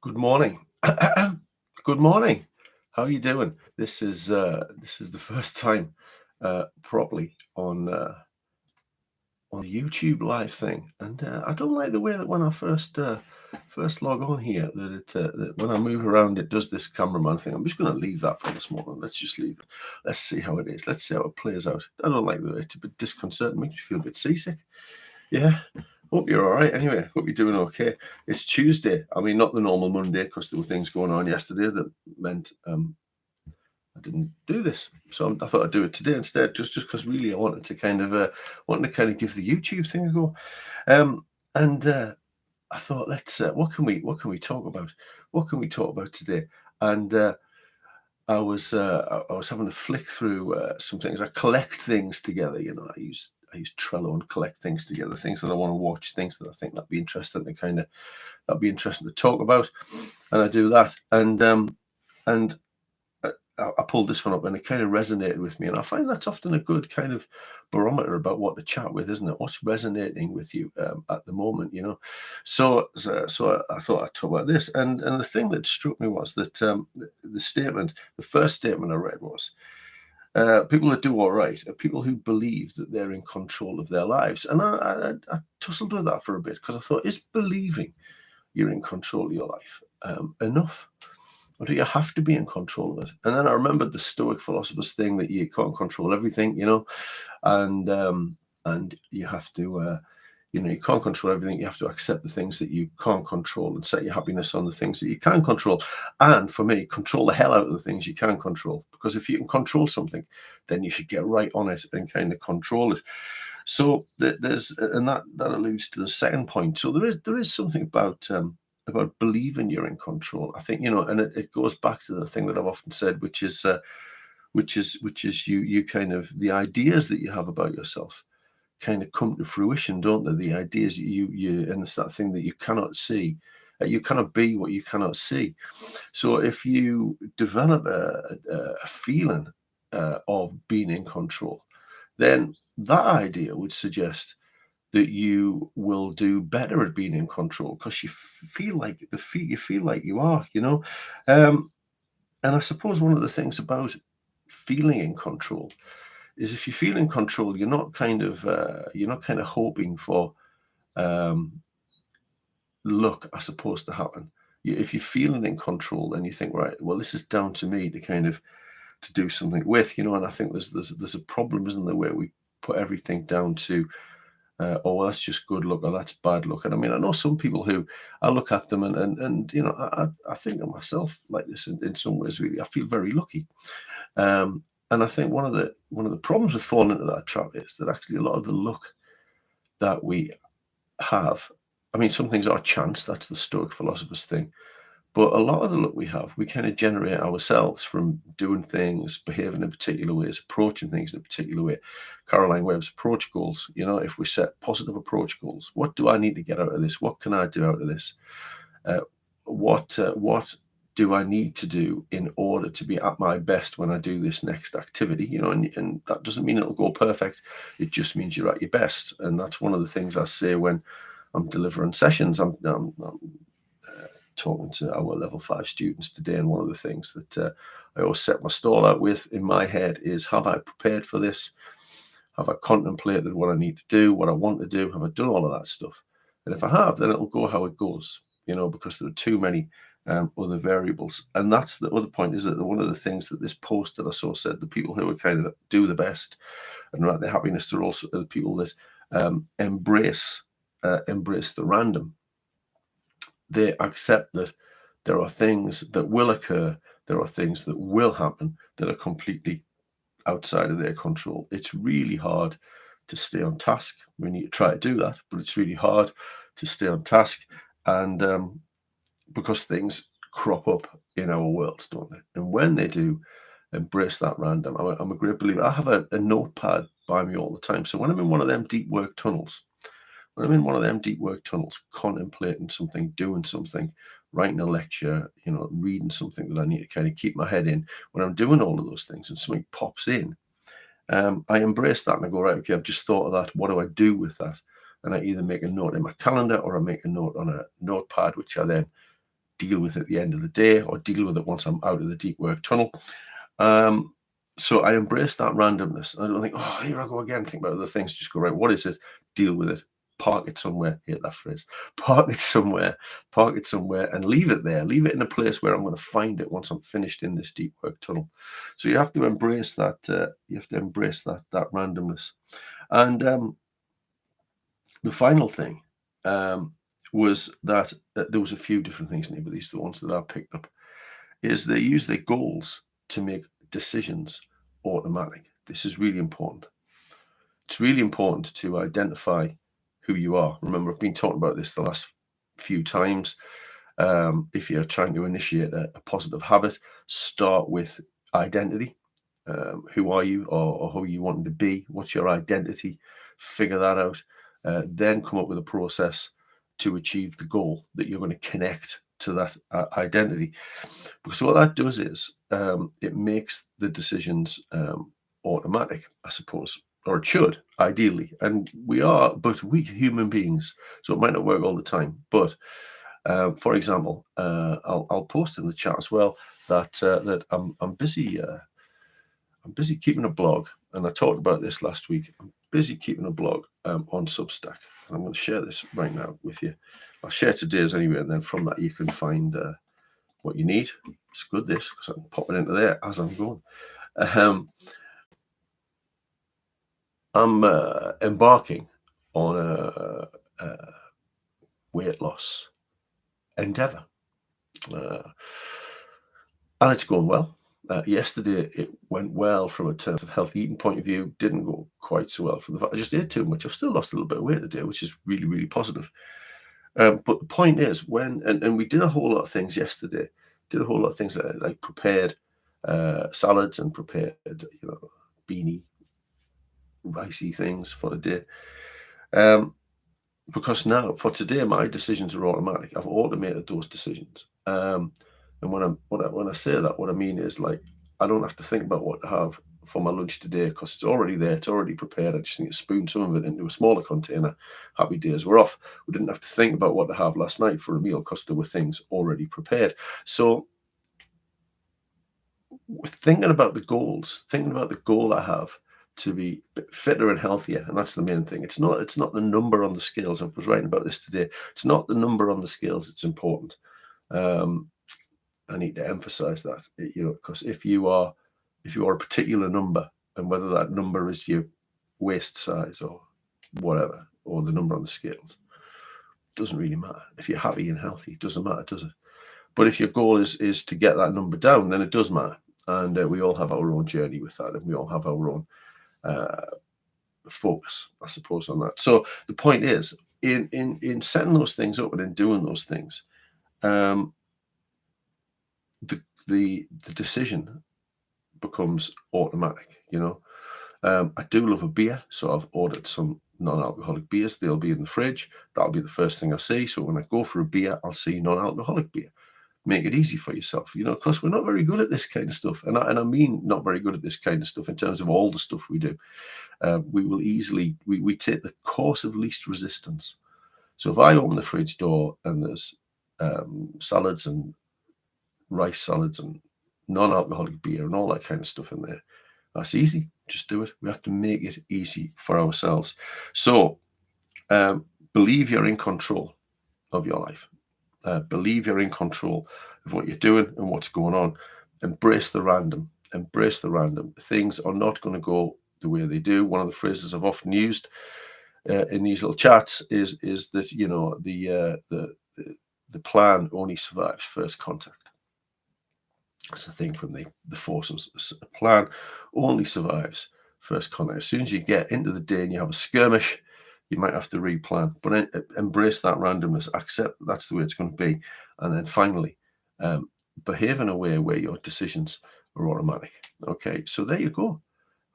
Good morning. Good morning. How are you doing? This is the first time properly on the YouTube live thing, and I don't like the way that when I first log on here that when I move around it does this cameraman thing. I'm just going to leave that for this moment. Let's just leave it. Let's see how it is. Let's see how it plays out. I don't like the way it's a bit disconcerting. Makes me feel a bit seasick. Yeah. Hope you're all right. Anyway, hope you're doing okay. It's Tuesday. I mean, not the normal Monday because there were things going on yesterday that meant I didn't do this. So I thought I'd do it today instead, just because really I wanted to give the YouTube thing a go. And I thought, let's what can we talk about? What can we talk about today? And I was having to flick through some things. I collect things together. I use Trello and collect things together, things that I want to watch, things that I think that'd be interesting to talk about, and I do that. And I pulled this one up, and it kind of resonated with me. And I find that's often a good kind of barometer about what to chat with, isn't it? What's resonating with you at the moment, So I thought I'd talk about this, and the thing that struck me was that the first statement I read was, people that do all right are people who believe that they're in control of their lives. And I tussled with that for a bit because I thought, is believing you're in control of your life enough? Or do you have to be in control of it? And then I remembered the Stoic philosophers thing that you can't control everything, and you have to, you can't control everything. You have to accept the things that you can't control and set your happiness on the things that you can control. And for me, control the hell out of the things you can control. Because if you can control something, then you should get right on it and kind of control it. So that alludes to the second point. So there is something about believing you're in control. I think, and it goes back to the thing that I've often said, which is you kind of the ideas that you have about yourself kind of come to fruition, don't they? The ideas and it's that thing that you cannot see. You cannot be what you cannot see. So if you develop a feeling of being in control, then that idea would suggest that you will do better at being in control because you feel like you feel like you are, Um, and I suppose one of the things about feeling in control is if you feel in control, you're not kind of hoping for um, luck, I suppose, to happen. If you're feeling in control, then you think, right, well, this is down to me to kind of to do something with, And I think there's a problem, isn't there, where we put everything down to oh, well, that's just good luck or that's bad luck. And I mean, I know some people who I look at them and I think of myself like this in some ways. Really, I feel very lucky. And I think one of the problems with falling into that trap is that actually a lot of the luck that we have, I mean, some things are chance. That's the Stoic philosophers thing. But a lot of the luck we have, we kind of generate ourselves from doing things, behaving in particular ways, approaching things in a particular way. Caroline Webb's approach goals, if we set positive approach goals, what do I need to get out of this? What can I do out of this? What do I need to do in order to be at my best when I do this next activity? And that doesn't mean it'll go perfect. It just means you're at your best. And that's one of the things I say when I'm delivering sessions. I'm talking to our level 5 students today, and one of the things that I always set my stall out with in my head is, have I prepared for this? Have I contemplated what I need to do, what I want to do? Have I done all of that stuff? And if I have, then it'll go how it goes, because there are too many other variables. And that's the other point, is that one of the things that this post that I saw said, the people who are kind of do the best and write their happiness are also the people that embrace the random. They accept that there are things that will occur, there are things that will happen that are completely outside of their control. It's really hard to stay on task when you try to do that, but it's really hard to stay on task, and because things crop up in our worlds, don't they? And when they do, embrace that random. I'm a great believer. I have a notepad by me all the time. So when I'm in one of them deep work tunnels, contemplating something, doing something, writing a lecture, reading something that I need to kind of keep my head in, when I'm doing all of those things and something pops in, I embrace that and I go, right, okay, I've just thought of that. What do I do with that? And I either make a note in my calendar or I make a note on a notepad, which I then deal with it at the end of the day, or deal with it once I'm out of the deep work tunnel. So I embrace that randomness. I don't think, oh, here I go again, think about other things. Just go, right, what is it? Deal with it. Park it somewhere. Hate that phrase. Park it somewhere and leave it there. Leave it in a place where I'm going to find it once I'm finished in this deep work tunnel. So you have to embrace that. You have to embrace that randomness. And the final thing was that there was a few different things in here, but these are the ones that I picked up, is they use their goals to make decisions automatic. This is really important. It's really important to identify who you are. Remember, I've been talking about this the last few times. If you're trying to initiate a positive habit, start with identity. Who are you, or who you want to be? What's your identity? Figure that out. Then come up with a process to achieve the goal that you're going to connect to that identity. Because what that does is it makes the decisions automatic, I suppose, or it should, ideally. And we are but weak human beings, so it might not work all the time. But for example, I'll post in the chat as well that I'm busy. I'm busy keeping a blog, and I talked about this last week. I'm busy keeping a blog on Substack. I'm going to share this right now with you. I'll share today's anyway, and then from that you can find what you need. It's good this, because I can pop it into there as I'm going. I'm embarking on a weight loss endeavor, and it's going well. Yesterday it went well from a terms of healthy eating point of view. Didn't go quite so well from the fact I just ate too much. I've still lost a little bit of weight today, which is really, really positive. But the point is, and we did a whole lot of things yesterday. Did a whole lot of things like prepared salads and prepared, beanie, ricey things for the day. Because now for today, my decisions are automatic. I've automated those decisions. And when I say that, what I mean is, like, I don't have to think about what to have for my lunch today, because it's already there, it's already prepared. I just need to spoon some of it into a smaller container. Happy days, we're off. We didn't have to think about what to have last night for a meal, because there were things already prepared. So thinking about the goal I have to be fitter and healthier, and that's the main thing. It's not the number on the scales. I was writing about this today. It's not the number on the scales. It's important. I need to emphasize that, because if you are a particular number, and whether that number is your waist size or whatever, or the number on the scales, doesn't really matter. If you're happy and healthy, it doesn't matter, does it? But if your goal is to get that number down, then it does matter. And we all have our own journey with that, and we all have our own focus, I suppose, on that. So the point is, in setting those things up and in doing those things, the decision becomes automatic. I do love a beer, so I've ordered some non-alcoholic beers. They'll be in the fridge. That'll be the first thing I see. So when I go for a beer, I'll see non-alcoholic beer. Make it easy for yourself, because we're not very good at this kind of stuff. And I mean not very good at this kind of stuff in terms of all the stuff we do. We will easily, we take the course of least resistance. So if I open the fridge door and there's salads and rice salads and non-alcoholic beer and all that kind of stuff in there, that's easy. Just do it. We have to make it easy for ourselves. So believe you're in control of your life. Believe you're in control of what you're doing and what's going on. Embrace the random. Embrace the random. Things are not going to go the way they do. One of the phrases I've often used in these little chats is that the plan only survives first contact. That's a thing from the forces. A plan only survives first contact. As soon as you get into the day and you have a skirmish, you might have to replan. But embrace that randomness. Accept that's the way it's going to be. And then finally, behave in a way where your decisions are automatic. Okay, so there you go.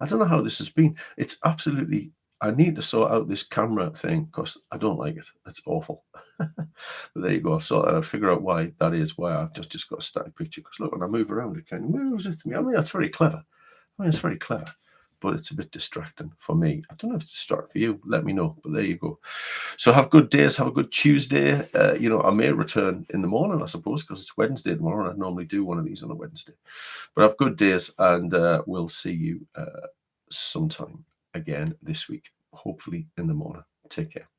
I don't know how this has been. It's absolutely... I need to sort out this camera thing, because I don't like it. It's awful. But there you go. I'll sort that out, figure out why that is, why I've just got a static picture. Because look, when I move around, it kind of moves with me. I mean, that's very clever. It's very clever. but it's a bit distracting for me. I don't know if it's distracting for you. Let me know. But there you go. So have good days. Have a good Tuesday. I may return in the morning, I suppose, because it's Wednesday tomorrow, and I normally do one of these on a Wednesday. But have good days, and we'll see you sometime again this week, hopefully in the morning. Take care.